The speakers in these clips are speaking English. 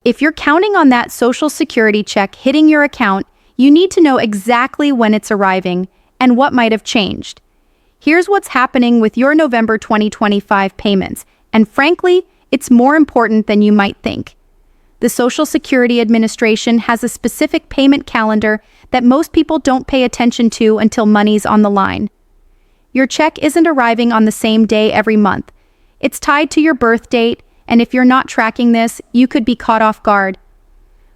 If you're counting on that Social Security check hitting your account, you need to know exactly when it's arriving and what might have changed. Here's what's happening with your November 2025 payments, and frankly, it's more important than you might think. The Social Security Administration has a specific payment calendar that most people don't pay attention to until money's on the line. Your check isn't arriving on the same day every month. It's tied to your birth date, and if you're not tracking this, you could be caught off guard.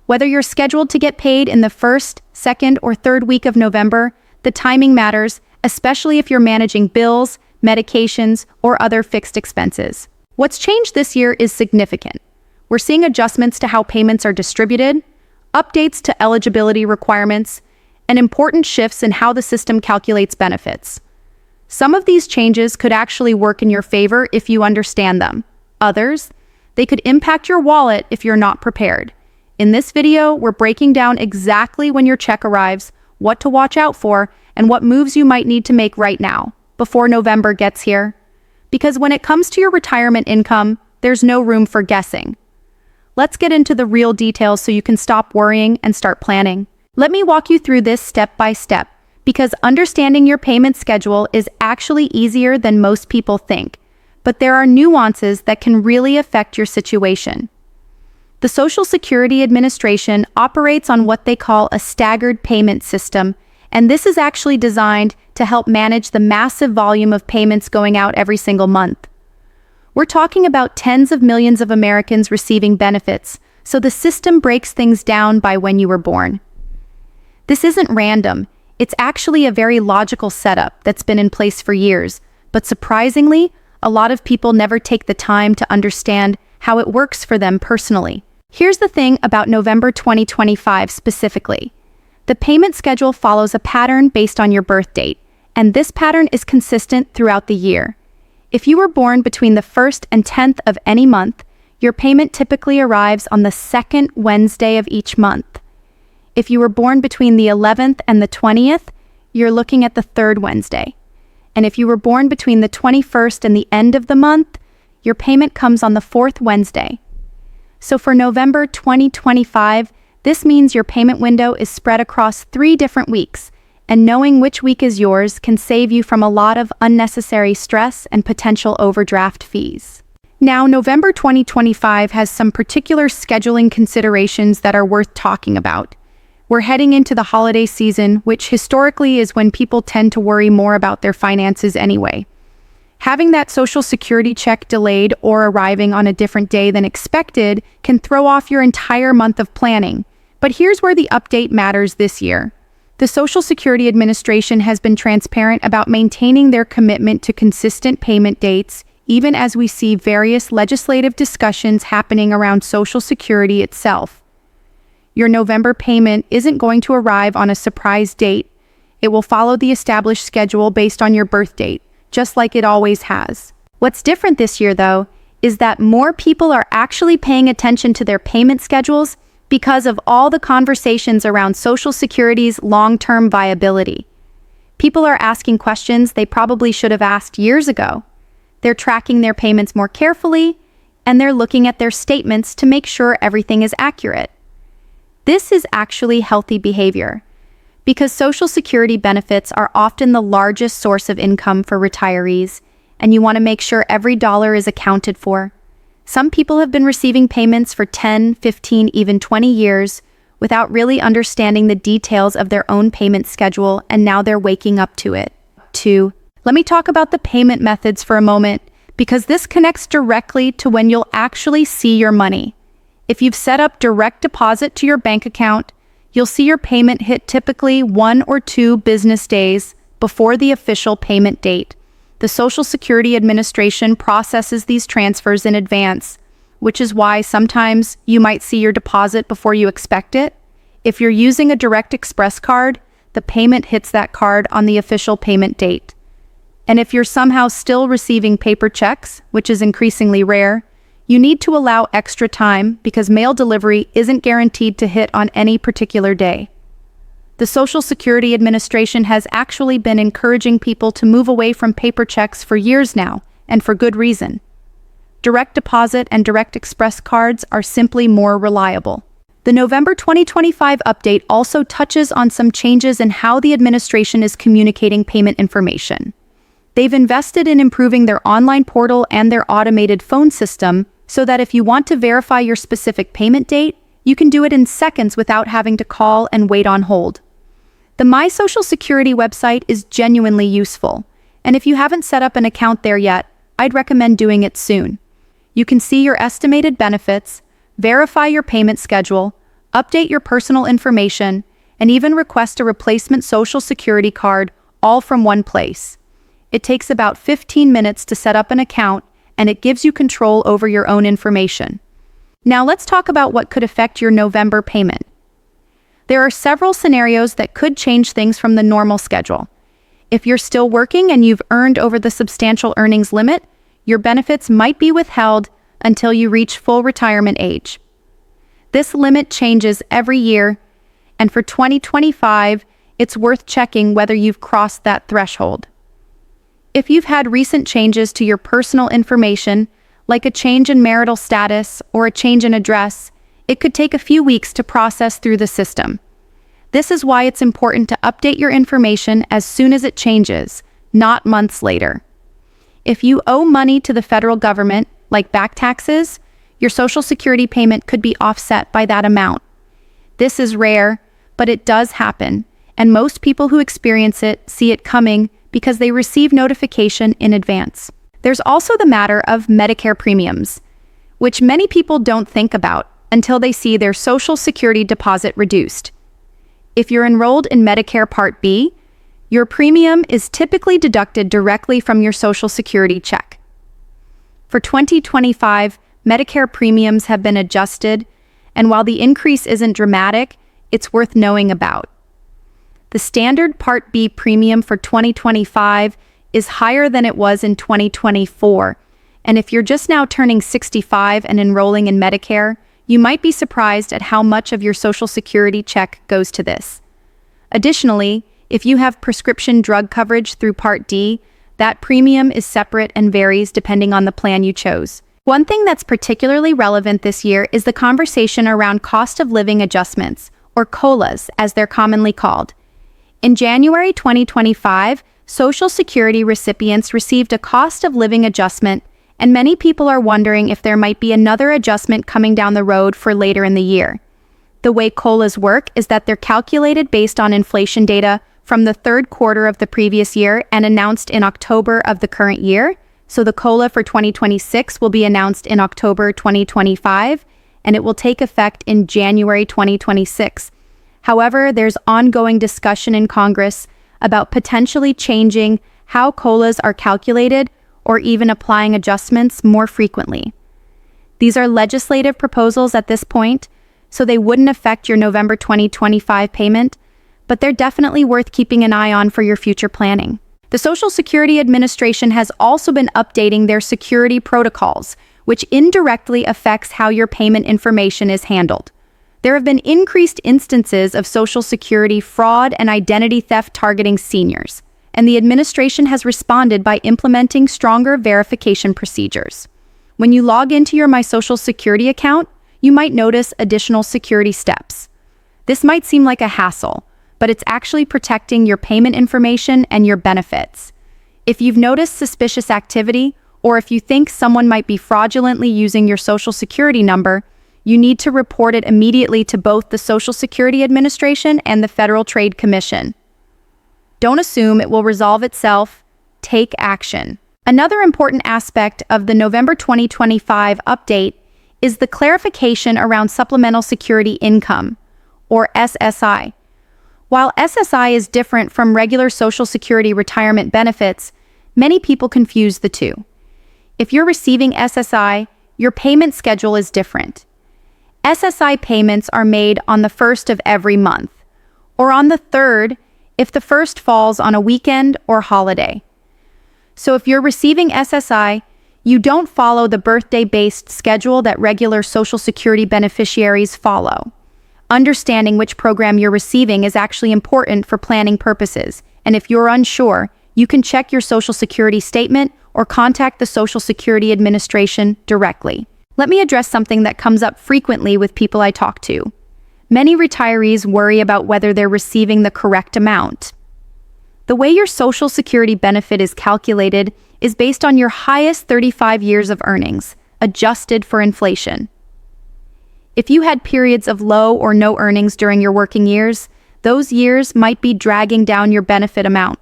Whether you're scheduled to get paid in the first, second, or third week of November, the timing matters, especially if you're managing bills, medications, or other fixed expenses. What's changed this year is significant. We're seeing adjustments to how payments are distributed, updates to eligibility requirements, and important shifts in how the system calculates benefits. Some of these changes could actually work in your favor if you understand them. Others, they could impact your wallet if you're not prepared. In this video, we're breaking down exactly when your check arrives, what to watch out for, and what moves you might need to make right now, before November gets here. Because when it comes to your retirement income, there's no room for guessing. Let's get into the real details so you can stop worrying and start planning. Let me walk you through this step by step, because understanding your payment schedule is actually easier than most people think. But there are nuances that can really affect your situation. The Social Security Administration operates on what they call a staggered payment system, and this is actually designed to help manage the massive volume of payments going out every single month. We're talking about tens of millions of Americans receiving benefits, so the system breaks things down by when you were born. This isn't random. It's actually a very logical setup that's been in place for years, but surprisingly, a lot of people never take the time to understand how it works for them personally. Here's the thing about November 2025 specifically. The payment schedule follows a pattern based on your birth date, and this pattern is consistent throughout the year. If you were born between the 1st and 10th of any month, your payment typically arrives on the second Wednesday of each month. If you were born between the 11th and the 20th, you're looking at the third Wednesday. And if you were born between the 21st and the end of the month, your payment comes on the fourth Wednesday. So for November 2025, this means your payment window is spread across 3 different weeks, and knowing which week is yours can save you from a lot of unnecessary stress and potential overdraft fees. Now, November 2025 has some particular scheduling considerations that are worth talking about. We're heading into the holiday season, which historically is when people tend to worry more about their finances anyway. Having that Social Security check delayed or arriving on a different day than expected can throw off your entire month of planning. But here's where the update matters this year. The Social Security Administration has been transparent about maintaining their commitment to consistent payment dates, even as we see various legislative discussions happening around Social Security itself. Your November payment isn't going to arrive on a surprise date. It will follow the established schedule based on your birth date, just like it always has. What's different this year, though, is that more people are actually paying attention to their payment schedules because of all the conversations around Social Security's long-term viability. People are asking questions they probably should have asked years ago. They're tracking their payments more carefully, and they're looking at their statements to make sure everything is accurate. This is actually healthy behavior, because Social Security benefits are often the largest source of income for retirees, and you want to make sure every dollar is accounted for. Some people have been receiving payments for 10, 15, even 20 years without really understanding the details of their own payment schedule, and now they're waking up to it. 2. Let me talk about the payment methods for a moment, because this connects directly to when you'll actually see your money. If you've set up direct deposit to your bank account, you'll see your payment hit typically 1 or 2 business days before the official payment date. The Social Security Administration processes these transfers in advance, which is why sometimes you might see your deposit before you expect it. If you're using a Direct Express card, the payment hits that card on the official payment date. And if you're somehow still receiving paper checks, which is increasingly rare, you need to allow extra time because mail delivery isn't guaranteed to hit on any particular day. The Social Security Administration has actually been encouraging people to move away from paper checks for years now, and for good reason. direct deposit and direct express cards are simply more reliable. The November 2025 update also touches on some changes in how the administration is communicating payment information. They've invested in improving their online portal and their automated phone system so that if you want to verify your specific payment date, you can do it in seconds without having to call and wait on hold. The My Social Security website is genuinely useful, and if you haven't set up an account there yet, I'd recommend doing it soon. You can see your estimated benefits, verify your payment schedule, update your personal information, and even request a replacement Social Security card, all from one place. It takes about 15 minutes to set up an account, and it gives you control over your own information. Now let's talk about what could affect your November payment. There are several scenarios that could change things from the normal schedule. If you're still working and you've earned over the substantial earnings limit, your benefits might be withheld until you reach full retirement age. This limit changes every year, and for 2025, it's worth checking whether you've crossed that threshold. If you've had recent changes to your personal information, like a change in marital status or a change in address, it could take a few weeks to process through the system. This is why it's important to update your information as soon as it changes, not months later. If you owe money to the federal government, like back taxes, your Social Security payment could be offset by that amount. This is rare, but it does happen, and most people who experience it see it coming because they receive notification in advance. There's also the matter of Medicare premiums, which many people don't think about until they see their Social Security deposit reduced. If you're enrolled in Medicare Part B, your premium is typically deducted directly from your Social Security check. For 2025, Medicare premiums have been adjusted, and while the increase isn't dramatic, it's worth knowing about. The standard Part B premium for 2025 is higher than it was in 2024, and if you're just now turning 65 and enrolling in Medicare, you might be surprised at how much of your Social Security check goes to this. Additionally, if you have prescription drug coverage through Part D, that premium is separate and varies depending on the plan you chose. One thing that's particularly relevant this year is the conversation around cost of living adjustments, or COLAs, as they're commonly called. In January 2025, Social Security recipients received a cost of living adjustment, and many people are wondering if there might be another adjustment coming down the road for later in the year. The way COLAs work is that they're calculated based on inflation data from the third quarter of the previous year and announced in October of the current year. So the COLA for 2026 will be announced in October 2025, and it will take effect in January 2026. However, there's ongoing discussion in Congress about potentially changing how COLAs are calculated or even applying adjustments more frequently. These are legislative proposals at this point, so they wouldn't affect your November 2025 payment, but they're definitely worth keeping an eye on for your future planning. The Social Security Administration has also been updating their security protocols, which indirectly affects how your payment information is handled. There have been increased instances of Social Security fraud and identity theft targeting seniors, and the administration has responded by implementing stronger verification procedures. When you log into your My Social Security account, you might notice additional security steps. This might seem like a hassle, but it's actually protecting your payment information and your benefits. If you've noticed suspicious activity, or if you think someone might be fraudulently using your Social Security number, you need to report it immediately to both the Social Security Administration and the Federal Trade Commission. Don't assume it will resolve itself. Take action. Another important aspect of the November 2025 update is the clarification around Supplemental Security Income, or SSI. While SSI is different from regular Social Security retirement benefits, many people confuse the two. If you're receiving SSI, your payment schedule is different. SSI payments are made on the 1st of every month, or on the 3rd if the 1st falls on a weekend or holiday. So if you're receiving SSI, you don't follow the birthday-based schedule that regular Social Security beneficiaries follow. Understanding which program you're receiving is actually important for planning purposes, and if you're unsure, you can check your Social Security statement or contact the Social Security Administration directly. Let me address something that comes up frequently with people I talk to. Many retirees worry about whether they're receiving the correct amount. The way your Social Security benefit is calculated is based on your highest 35 years of earnings, adjusted for inflation. If you had periods of low or no earnings during your working years, those years might be dragging down your benefit amount.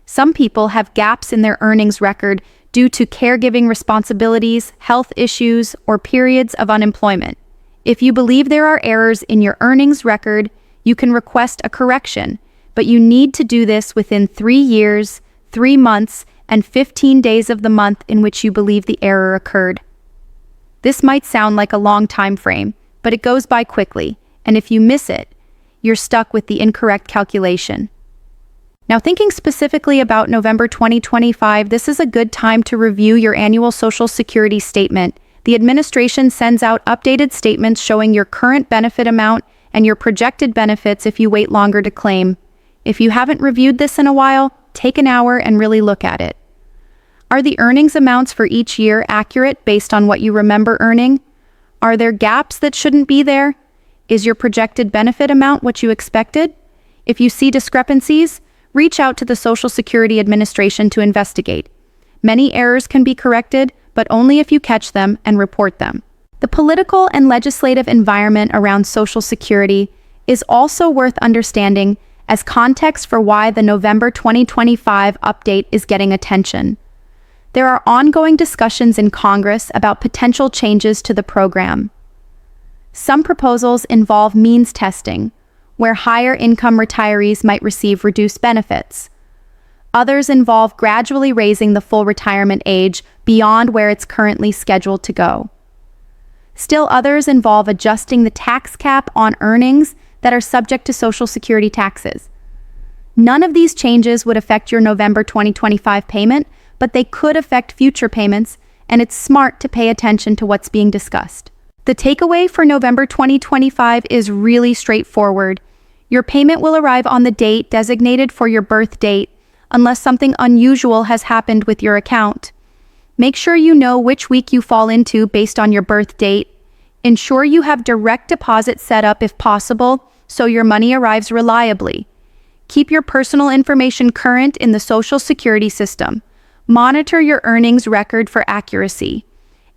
Some people have gaps in their earnings record due to caregiving responsibilities, health issues, or periods of unemployment. If you believe there are errors in your earnings record, you can request a correction, but you need to do this within 3 years, 3 months, and 15 days of the month in which you believe the error occurred. This might sound like a long time frame, but it goes by quickly, and if you miss it, you're stuck with the incorrect calculation. Now, thinking specifically about November 2025, this is a good time to review your annual Social Security statement. The administration sends out updated statements showing your current benefit amount and your projected benefits if you wait longer to claim. If you haven't reviewed this in a while, take an hour and really look at it. Are the earnings amounts for each year accurate based on what you remember earning? Are there gaps that shouldn't be there? Is your projected benefit amount what you expected? If you see discrepancies, reach out to the Social Security Administration to investigate. Many errors can be corrected, but only if you catch them and report them. The political and legislative environment around Social Security is also worth understanding as context for why the November 2025 update is getting attention. There are ongoing discussions in Congress about potential changes to the program. Some proposals involve means testing, where higher income retirees might receive reduced benefits. Others involve gradually raising the full retirement age beyond where it's currently scheduled to go. Still others involve adjusting the tax cap on earnings that are subject to Social Security taxes. None of these changes would affect your November 2025 payment, but they could affect future payments, and it's smart to pay attention to what's being discussed. The takeaway for November 2025 is really straightforward. Your payment will arrive on the date designated for your birth date, unless something unusual has happened with your account. Make sure you know which week you fall into based on your birth date. Ensure you have direct deposit set up if possible, so your money arrives reliably. Keep your personal information current in the Social Security system. Monitor your earnings record for accuracy.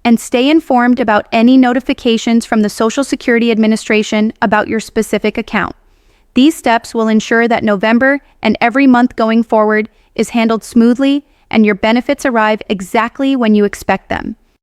And stay informed about any notifications from the Social Security Administration about your specific account. These steps will ensure that November and every month going forward is handled smoothly and your benefits arrive exactly when you expect them.